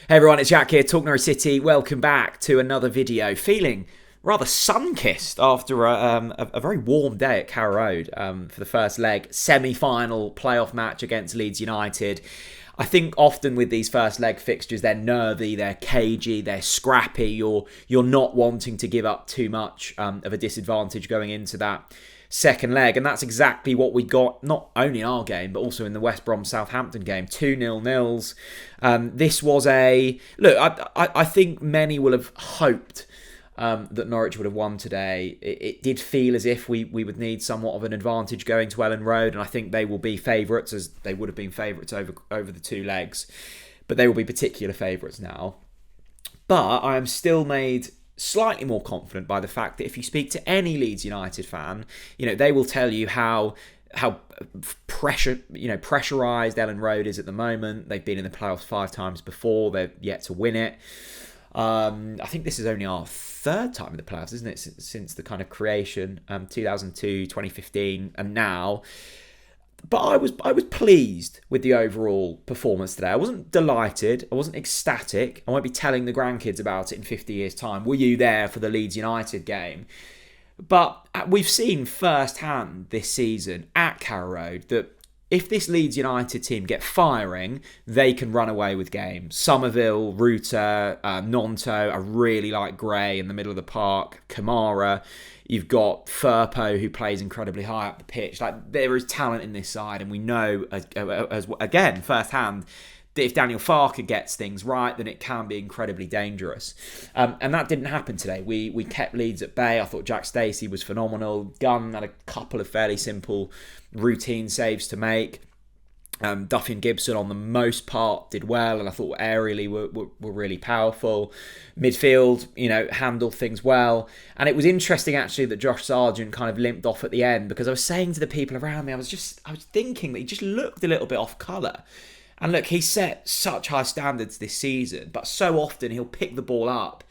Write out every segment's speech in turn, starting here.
Hey everyone, it's Jack here, TalkNorwichCity. Welcome back to another video. Feeling rather sun-kissed after a very warm day at Carrow Road for the first leg semi-final playoff match against Leeds United. I think often with these first leg fixtures, they're nervy, they're cagey, they're scrappy. You're not wanting to give up too much of a disadvantage going into that second leg, and that's exactly what we got, not only in our game but also in the West Brom Southampton game. 2-0 nils. This was a look. I think many will have hoped that Norwich would have won today. It did feel as if we would need somewhat of an advantage going to Ellen Road, and I think they will be favourites, as they would have been favourites over the two legs, but they will be particular favourites now. But I am still made slightly more confident by the fact that if you speak to any Leeds United fan, they will tell you how pressurised Ellen Road is at the moment. They've been in the playoffs 5 times before. They're yet to win it. I think this is only our third time in the playoffs, isn't it? Since the kind of creation, 2002, 2015, and now. But I was pleased with the overall performance today. I wasn't delighted. I wasn't ecstatic. I won't be telling the grandkids about it in 50 years' time. Were you there for the Leeds United game? But we've seen firsthand this season at Carrow Road that if this Leeds United team get firing, they can run away with games. Somerville, Ruta, Nonto, I really like Gray in the middle of the park, Kamara. You've got Firpo, who plays incredibly high up the pitch. Like, there is talent in this side, and we know, as again, firsthand, that if Daniel Farke gets things right, then it can be incredibly dangerous. And that didn't happen today. We kept Leeds at bay. I thought Jack Stacey was phenomenal. Gunn had a couple of fairly simple routine saves to make. Duffy and Gibson, on the most part, did well, and I thought aerially were really powerful. Midfield, handled things well. And it was interesting, actually, that Josh Sargent kind of limped off at the end, because I was saying to the people around me, I was thinking that he just looked a little bit off colour. And look, he set such high standards this season, but so often he'll pick the ball up,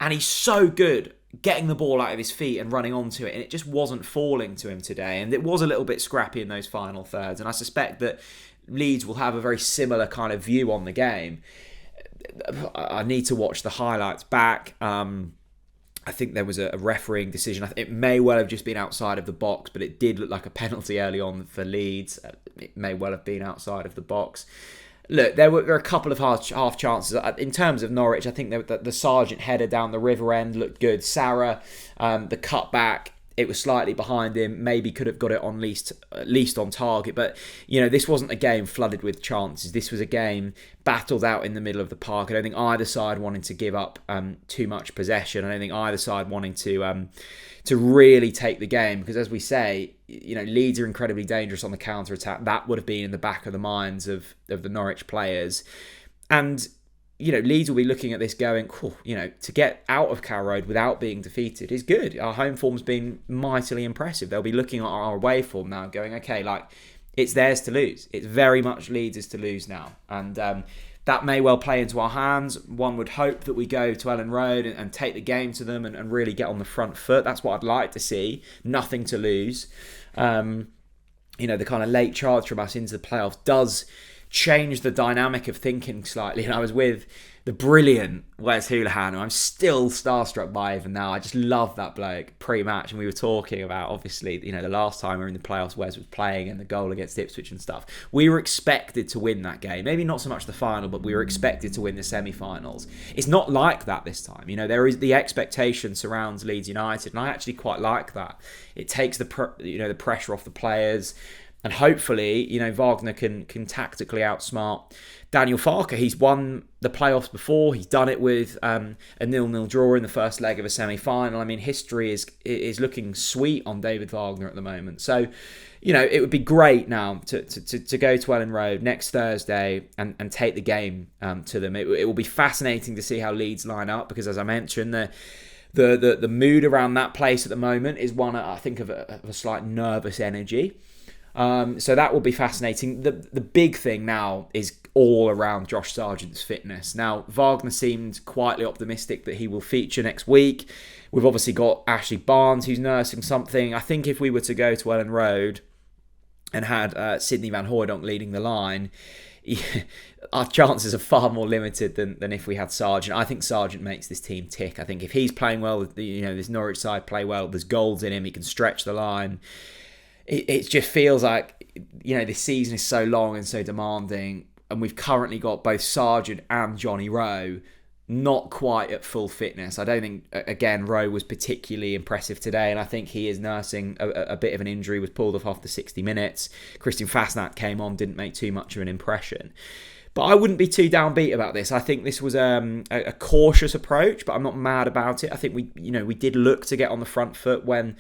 and he's so good getting the ball out of his feet and running onto it, and it just wasn't falling to him today. And it was a little bit scrappy in those final thirds, and I suspect that Leeds will have a very similar kind of view on the game. I need to watch the highlights back. I think there was a refereeing decision. It may well have just been outside of the box, but it did look like a penalty early on for Leeds. It may well have been outside of the box. Look, there were a couple of half chances. In terms of Norwich, I think the Sargent header down the river end looked good. Sarah, the cutback, it was slightly behind him. Maybe could have got it at least on target. But, this wasn't a game flooded with chances. This was a game battled out in the middle of the park. I don't think either side wanted to give up too much possession. I don't think either side wanting to really take the game. Because as we say, Leeds are incredibly dangerous on the counter-attack. That would have been in the back of the minds of the Norwich players. And Leeds will be looking at this going, to get out of Carrow Road without being defeated is good. Our home form's been mightily impressive. They'll be looking at our away form now going, okay, it's theirs to lose. It's very much Leeds' to lose now. And that may well play into our hands. One would hope that we go to Ellen Road and take the game to them and really get on the front foot. That's what I'd like to see. Nothing to lose. The kind of late charge from us into the playoffs does change the dynamic of thinking slightly. And I was with the brilliant Wes Hoolahan, who I'm still starstruck by even now. I just love that bloke pre-match, and we were talking about, obviously, the last time we were in the playoffs, Wes was playing and the goal against Ipswich and stuff. We were expected to win that game. Maybe not so much the final, but we were expected to win the semi-finals. It's not like that this time. There is the expectation surrounds Leeds United, and I actually quite like that. It takes the pressure off the players. And hopefully, Wagner can tactically outsmart Daniel Farke. He's won the playoffs before. He's done it with a 0-0 draw in the first leg of a semi-final. I mean, history is looking sweet on David Wagner at the moment. So, it would be great now to go to Ellen Road next Thursday and take the game to them. It will be fascinating to see how Leeds line up, because, as I mentioned, the mood around that place at the moment is one, I think, of a slight nervous energy. So that will be fascinating. The big thing now is all around Josh Sargent's fitness. Now, Wagner seemed quietly optimistic that he will feature next week. We've obviously got Ashley Barnes, who's nursing something. I think if we were to go to Ellen Road and had Sidney Van Hooijdonk leading the line, our chances are far more limited than if we had Sargent. I think Sargent makes this team tick. I think if he's playing well, this Norwich side play well, there's goals in him, he can stretch the line. It just feels like, this season is so long and so demanding, and we've currently got both Sargent and Johnny Rowe not quite at full fitness. I don't think, again, Rowe was particularly impressive today, and I think he is nursing a bit of an injury, was pulled off after 60 minutes. Christian Fasnacht came on, didn't make too much of an impression. But I wouldn't be too downbeat about this. I think this was a cautious approach, but I'm not mad about it. I think we did look to get on the front foot when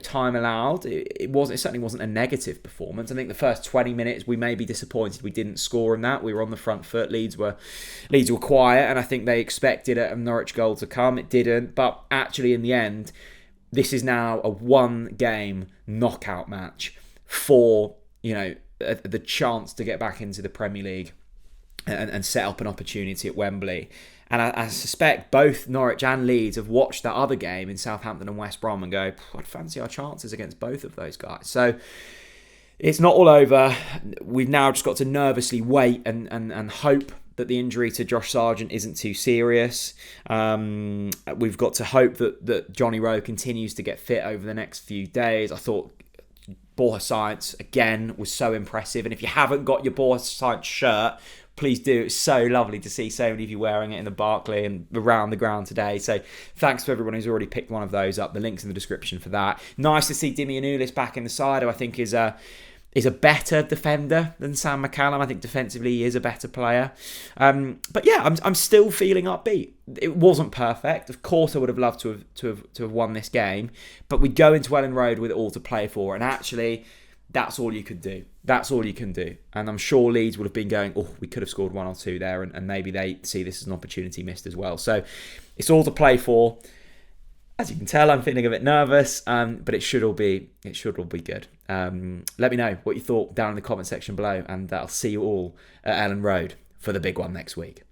time allowed. It certainly wasn't a negative performance. I think the first 20 minutes we may be disappointed we didn't score in that. We were on the front foot. Leeds were quiet, and I think they expected a Norwich goal to come. It didn't, but actually in the end, this is now a one-game knockout match for the chance to get back into the Premier League and set up an opportunity at Wembley. And I suspect both Norwich and Leeds have watched that other game in Southampton and West Brom and go, I'd fancy our chances against both of those guys. So it's not all over. We've now just got to nervously wait and hope that the injury to Josh Sargent isn't too serious. We've got to hope that Johnny Rowe continues to get fit over the next few days. I thought Borja Science, again, was so impressive. And if you haven't got your Borja Science shirt, please do. It's so lovely to see so many of you wearing it in the Barclay and around the ground today. So thanks to everyone who's already picked one of those up. The link's in the description for that. Nice to see Dimi Anulis back in the side, who I think is a better defender than Sam McCallum. I think defensively he is a better player. But yeah, I'm still feeling upbeat. It wasn't perfect. Of course, I would have loved to have won this game, but we go into Ellen Road with it all to play for, and actually, that's all you could do. That's all you can do. And I'm sure Leeds would have been going, we could have scored one or two there, and maybe they see this as an opportunity missed as well. So it's all to play for. As you can tell, I'm feeling a bit nervous, but it should all be good. Let me know what you thought down in the comment section below, and I'll see you all at Ellen Road for the big one next week.